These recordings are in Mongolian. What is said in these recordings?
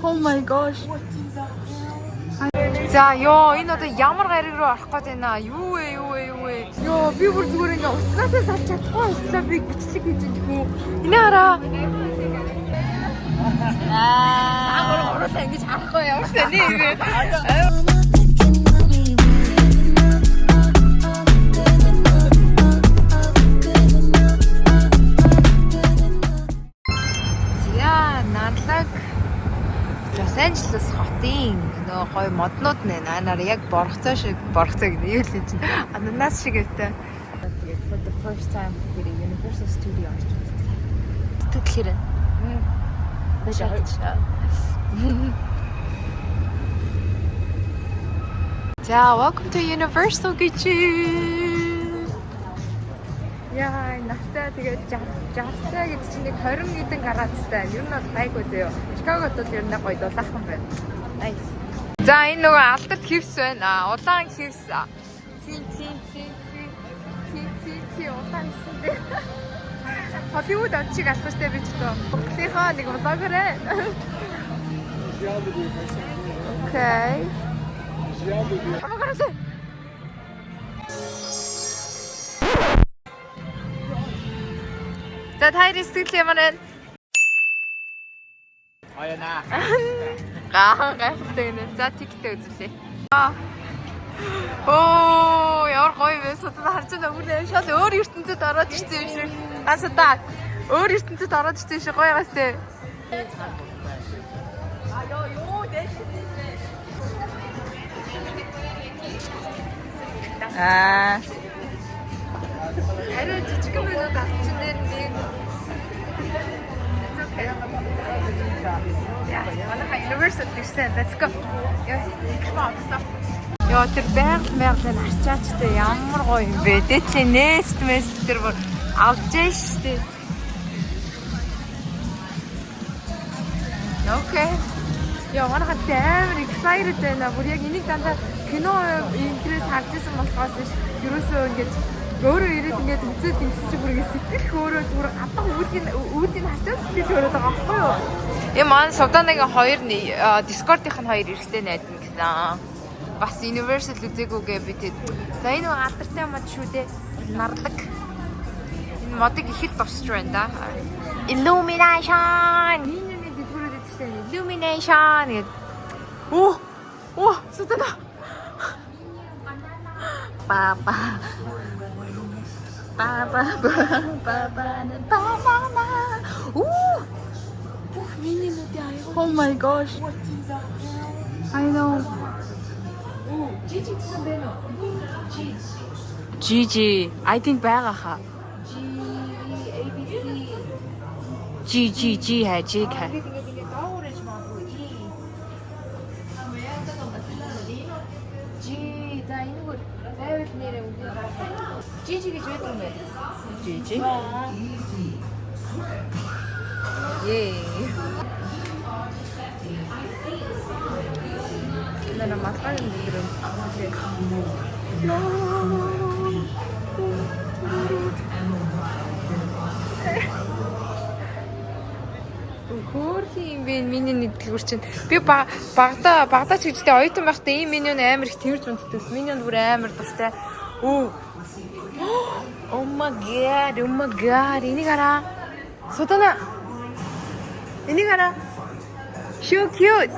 Oh my gosh. За ёо энэ одоо ямар гариг руу орох гээд байна аа? Юу вэ? Ёо би бүр зүгээр ингээ уцгаасаа салж чадахгүй болчихлоо би бичлэг хийж байгаа. Энэ хараа. Оролоо ингэж харахгүй явсан нэ. Los Angeles хотын нөө гоё моднууд нэ наар яг боргоцоо шиг боргоцоо гэдэг юу л юм чинь ананас шиг өвтэй. Тэгээд for the first time here Universal Studios тэгэхээр За welcome to Universal гэж. Яа, настай тэгээд 60-тай гэдэг чинь нэг 20 хэдэн градустай. Ер нь бол гайгүй зөө. Чикагод бол ер нь гоё дулаахан байна. Nice. За энэ нөгөө алдарт хивс байна. Улаан хивс. Чи улаан хивстэй. Холливуд очиг албастай би ч тоо. Бүхлийнхаа нэг влогер ээ. Окей. Амгараасаа. За тайрын сэтгэл ямар байна? Аяна. Гайхалтай нэ. За TikTok үзлээ. Оо, ямар гоё вэ? Содод харж байгаа үнэ шал өөр ертөнцид ороод ирсэн юм шиг. Асадаа. Өөр ертөнцид ороод ирсэн шиг гоё байгаас тээ. Ёо, дэшээ. Арай жижиг юм уу дaalчин дээр нэг. Ja, манай Universal ирсэн. Let's go. Яа, тэр байгаль арчаачтай ямар гоё юм бэ? Дээдлийн нэст тэр бүр авч штэ. Окей. Яа, манай хат амар excited байна. Бүр яг энийг дандаа кино интерес харж байсан болохоос биш. Ерөөсөө ингэж өөрөө ирээд ингээд үзээд ингэсч бүр ингэ сэтгэх өөрөө зүгээр гадаа үүдийг хачаад сэтгэж өрөөд байгаа байхгүй юу? Манай Сувданагийн хоёр Discord-ийн хоёр эрэгтэй найз нь гэсэн. Бас Universal үзээгүйгээ би тэд. За энэ нэг алдартай мод шүү дээ. Нарлаг. Энэ модыг их л дурсаж байна да. Illumination. Энэ дэлгүүрээд идчихтэй. Illumination гэдэг. Оо, Сувдана. Папа. Oh my gosh. I know. Gigi. I think байгаа хаа. G है G है. Gigi гэж байдаг юм байна. Gigi. Нана матхан дээр. Хөөрхи юм бэ миний дэлгүүр чинь. Би багада ч гэжтэй оюутан байхдаа ийм меню амар их тэмэрж унтдаг. Меню бүр амар дуртай. Oh my god. Энийг хараа. Сутана. Энийг хараа. So cute.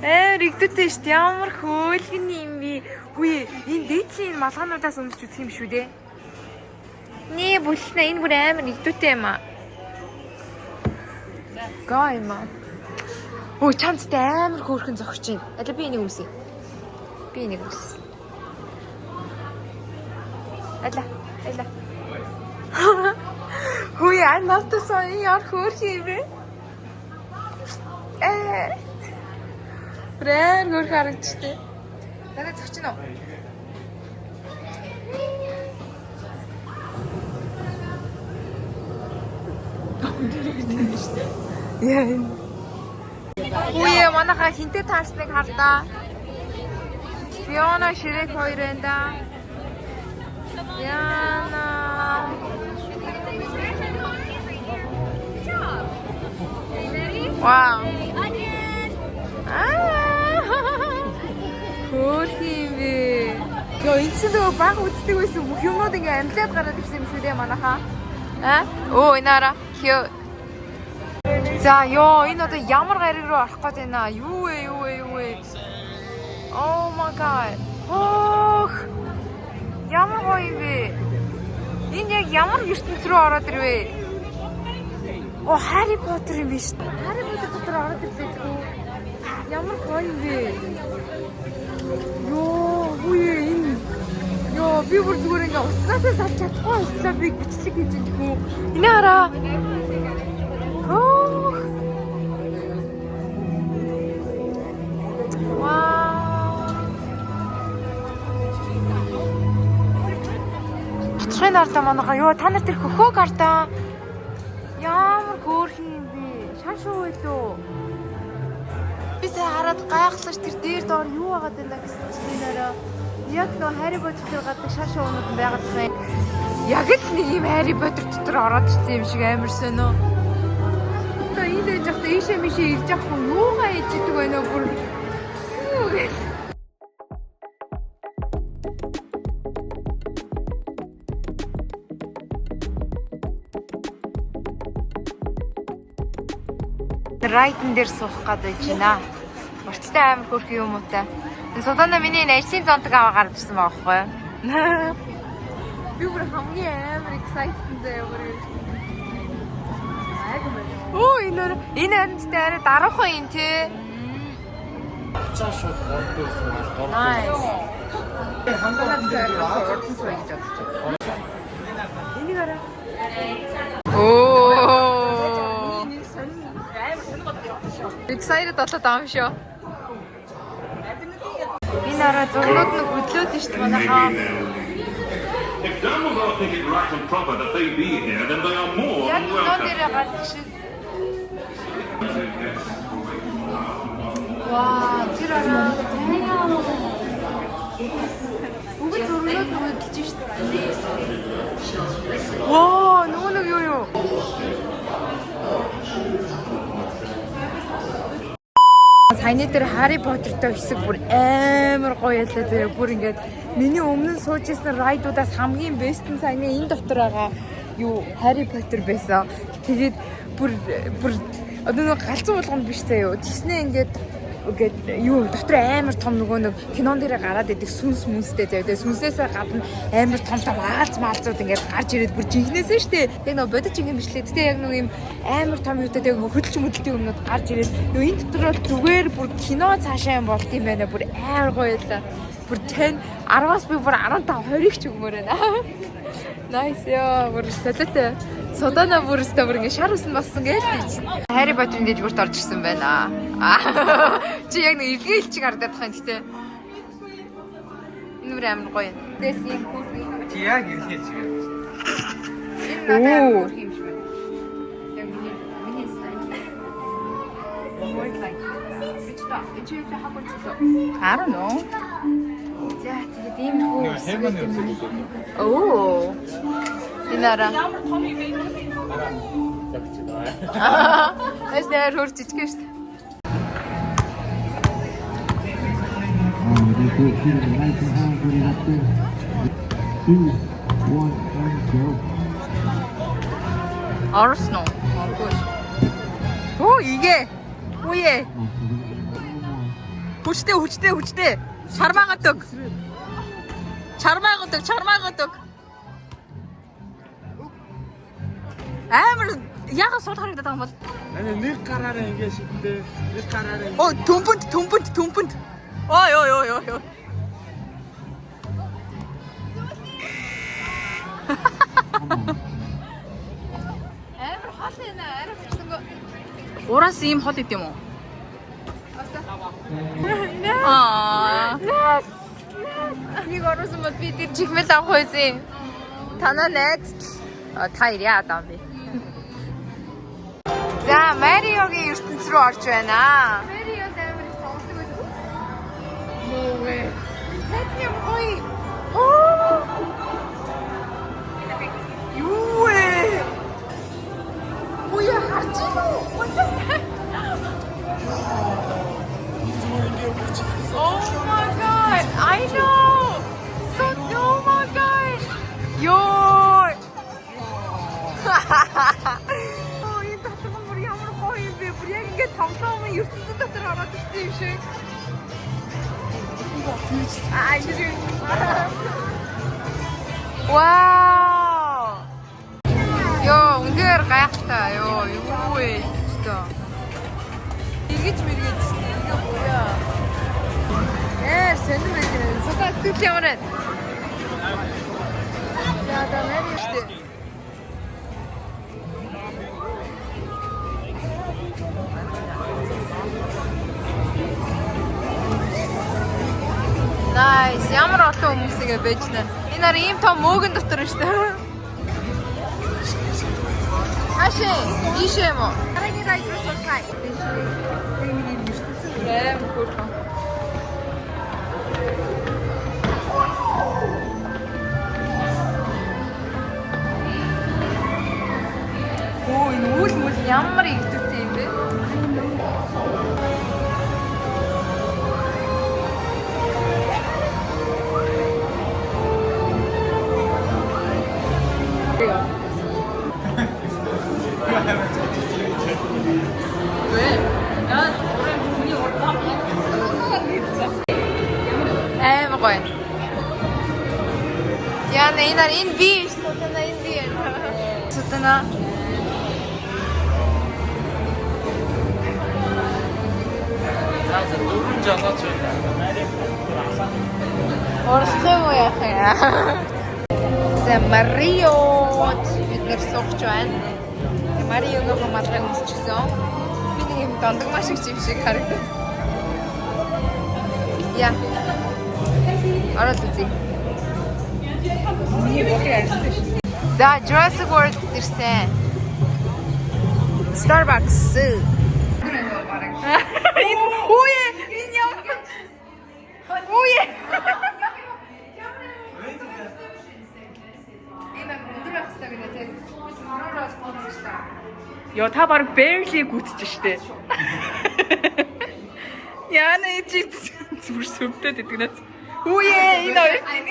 Рэгдүтэй шүү дээ. Ямар хөөлгөн юм бэ? Үгүй, энэ дээдлийн малгаануудаас өмсч үзэх юм шүү дээ. Нээ бүлнэ энэ бүр амар рэгдүтэй юм аа. Гай юм аа. Өө чамцтай амар хөөрхөн зогсож байна. Аль би энийг өмсөе. Би энийг өмс. Айла. Хүй ан навтасан яар хөөрхөн юм бэ? Брэн хөрх харагдчихтэй. Надад зогч нь уу? Яа. Хүй манайхаа хинтээ таарсныг хардаа. Фиона Ширек хоёр энэ да. Яна Wow. Хөрхийвэ. Яа энэ ч нөгөө баг үздэг байсан бүх юмнууд ингээ амлаад гараад ирсэн юм шүү дээ манайхаа. Оо энэ араа. За ёо энэ одоо ямар гариг руу орох гээд байна. Юу вэ? Oh my god. Ох. Ямар гоё юм бэ? Энэ яг ямар ертөнц рүү ороод ирвэ? Оо Harry Potter юм биш. Harry Potter дотор ороод ирлээ гэх. Ямар гоё юм бэ? Ёо, үе энэ. Ёо, би бүр зүгээр ингээ уцнаасаа салж чадахгүй болчихлоо. Би бичлэг хийж байгаа хөө. Энэ хараа. Оо. Вау. Бицрын ардаа манайха ёо та нар тэр хөхөөг ардаа. Ямар хөөрхөн юм бэ? Шашуу байлоо. Би сая хараад гайхлаж тэр дээр доор юу байгаа даа гэсэн чинь нэрээ яг нөө Harry Potter гадаг шашуу өнөд байгаад байна. Яг л нэг юм Harry Potter дотор ороод ирсэн юм шиг амар сонио. Одоо энд ээж явахдаа ийшээ мишээ ирж явахгүй юугаа ээж идэг байна уу бүр. Райтн дээр суух гэдэг байна. Урттай амар хөрх юм уу та. Содона миний ажлын зонтог аваа гарч ирсэн байгаа байхгүй юу? Би бүр хамгийн амар excited заяа бүр. Оо энэ анцтай арай дараахан юм тий. Цааш шууд болдсон байна. Nice. Хангалттай орсон гэж бодчих. Энийг арай. Оо. Excited болоод байгаа юм шүү. Энэ арай зурнууд нь хөдлөөд нь шүү дээ манайхаа. If Dumbledore think it right and proper that they be here, then they are more Яг than нөө welcome. дээр гарч шиг. Ваа, тэр арай. Үгүй зурнууд нь хөдлөж шүү дээ. Ваа, нөгөө нэг юу? Саяны дээр Harry Potter-тай хэсэг бүр амар гоё яллаа заяа. Бүр ингээд миний өмнө сууж исэн райдуудаас хамгийн бест нь саяны энэ дотор байгаа юу Harry Potter байсан. Тэгээд бүр одоо нэг галзуу болгонд биш заяа. Тэснээ ингээд юу дотор амар том нөгөө нэг кинон дээр гараад идэг сүнс мүнстэй заяа. Тэгээд сүнсээсээ гадна амар том маалцууд ингээд гарч ирээд бүр жинхнээсээ штэ. Яг нөгөө бодож байгаа юм бишлээ. Тэгтээ яг нөгөө юм амар том юутай яг хөдөлж мөдөлтийн өмнөд гарч ирээд нөгөө энэ дотор бол зүгээр бүр кино цаашаа юм болт юм байна. Бүр амар гоё байлаа. Бүр 10 10-аас би бүр 15 20-ыг ч өгмөр байна. Nice яа бүр солиотой. Содана бүрстэ бүр ингэ шар усан болсон гээл. Harry Potter-ын дэжгүрт орж ирсэн байна. Чи яг нэг илгээ илчиг хардаад байгаа юм гэхдээ. Энэ бүр амар гоё. Дэсийн хүүхний. Чи яг ирэхээ чигээр. Энэ надад амар хөөрх юм шиг байна. Яг миний слайд. What like? Which you have got to? I don't know. За тэгээд ийм хөө. Хэмээн үсэг. Оо. Инара. Эс дээр хурц ичгэн шүү дээ. Arsenal. Оо 이게 뭐예? хүчтэй. Чармаагадаг. Амар яга сууд харагдаад байгаа юм бол. Нэг гараараа ингэ шигтэй. Нэг гараараа. Оо төмпөнд. Ой. Амар хол энэ арай хэцэн гоо. Ураас ийм хол идэв юм уу? Нэг орсон мод би тэр чихмэл авах байсан. Танаа найз та ирээ адам би. За, Мариогийн ертөнц рүү орж байна. Марио амар их тоглодог байсан. Мөвэ. Тэцний гоё. Оо. Юу вэ? Үе харж байна уу? Энэ дотор бүр ямар гоё юм бэ? Бүр яг ингээд тоглоом ертөнцийн дотор ороод ирсэн юм шиг. Вау! Йоо, үнээр гайхалтай. Йоо, юу вэ? Игэж мэргээд чинь ингээ 뭐야? Сонир байх юм. Суда сэтгэл ямар байна? За, нарийн штэ. Nice. Ямар олон хүмүүс ингэ байж нэ. Энэ нар ийм том мөөгөн дотор нь штэ. Хаши, ийшээ мо. Дараагийн райд руу сууцгаая. Эм хурхан. Оо, энэ үйл ямар игдүүтэй юм бэ? Гоё. Яна энэ би сутана энэ би. Сутана. За дөрвөн жолооч байна. Орсоо яхаа. За Мариот бид нэр сууж байна. Мариога хамаалгыг үсчихсэн. Би нэг юм дондог машин шиг харагдав. Яа. Ороод үзье. За Jurassic World ирсэн. Starbucks. Үе, энэ яа. Үе. Яа та баг barely гүтж штэ. Яна ичи зүр сүмтэй тэтгэнэт. Үе энэ хоёр тийм.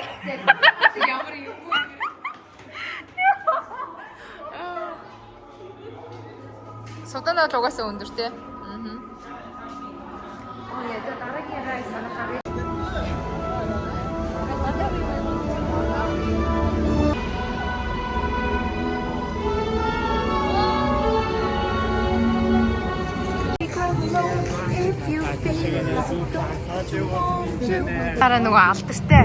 Ямар юм бэ? Содоноо л угаасаа өндөр те. Аа. Оо яа, за дараагийн райд санахаар. Дараа нөгөө алдартай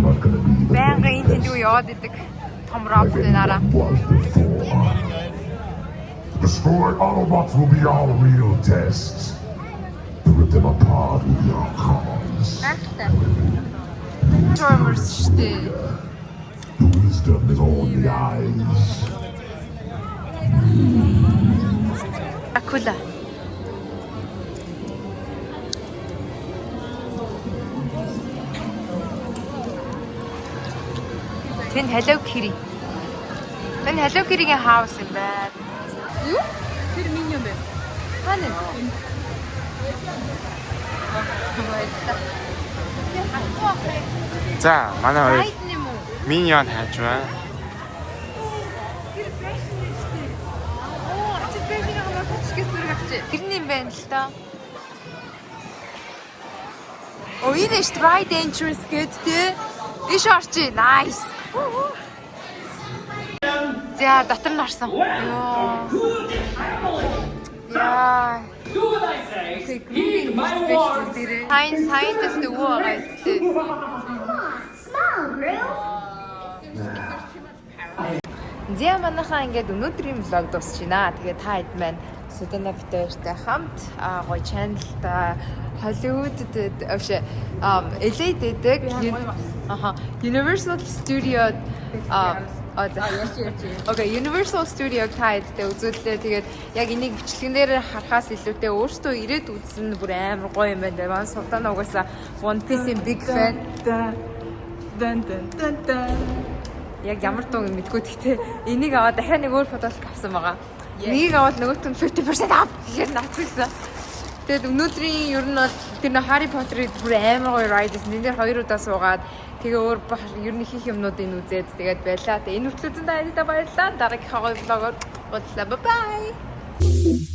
байнга энэ тэлгүй яваад идэг том робот нараа. Destroy Autobots will be our real test. To rip them apart will be our cause. Ахтай. Transformers штэ. The wisdom is all in the eyes. Акула. Тэн Hello Kitty. Тэн Hello Kitty-ийн хаус юм байна. Юу? Тэр миньон бэ. Хаана? За манай хоёр Хайд нэм үү? миньон хайж байна. Оо, ачиж байсан юм уу? Тачгээс зүрх авчи. Тэрний юм байна л та. Оо, энэ Stride Dangerous гэдэг. Иш орчи. Nice. За, дотор нь орсон. Йоо. Яа. Scientist өвөө байгаа гэдэг. Зя манайхаа ингээд өнөөдрийн влог дуусч байна. Тэгээд та хэд маань Судана битээртэй хамт гоё channel-та Hollywood-д LA дэдэг Universal Studio Окей, Universal Studio тайдтэй үзүүллээ. Тэгээд яг энийг бичлэгнээр харахаас илүүтэй өөртөө ирээд үзсэн бүр амар гоё юм байна. Манай Судана угаасаа One Piece-ийн big fan. Яг ямар дуу юм мэдгүй гэхдээ энийг аваад дахиад нэг өөр фотолог авсан байгаа. Нэгийг аваад нөгөөт нь 50% ав гэхээр нацгсан. Тэгээд өнөөдрийн ер нь бол тэр нэг Harry Potter-ийн бүр амар гоё ride гэсэн. Энд дээр хоёр удаа суугаад тэгээ өөр ер нь хийх юмнуудыг үзээд тэгээд байлаа. Тэгээд энэ хүртэл үзэн та баярлалаа. Дараагийнхаа гоё влогоор Bye bye.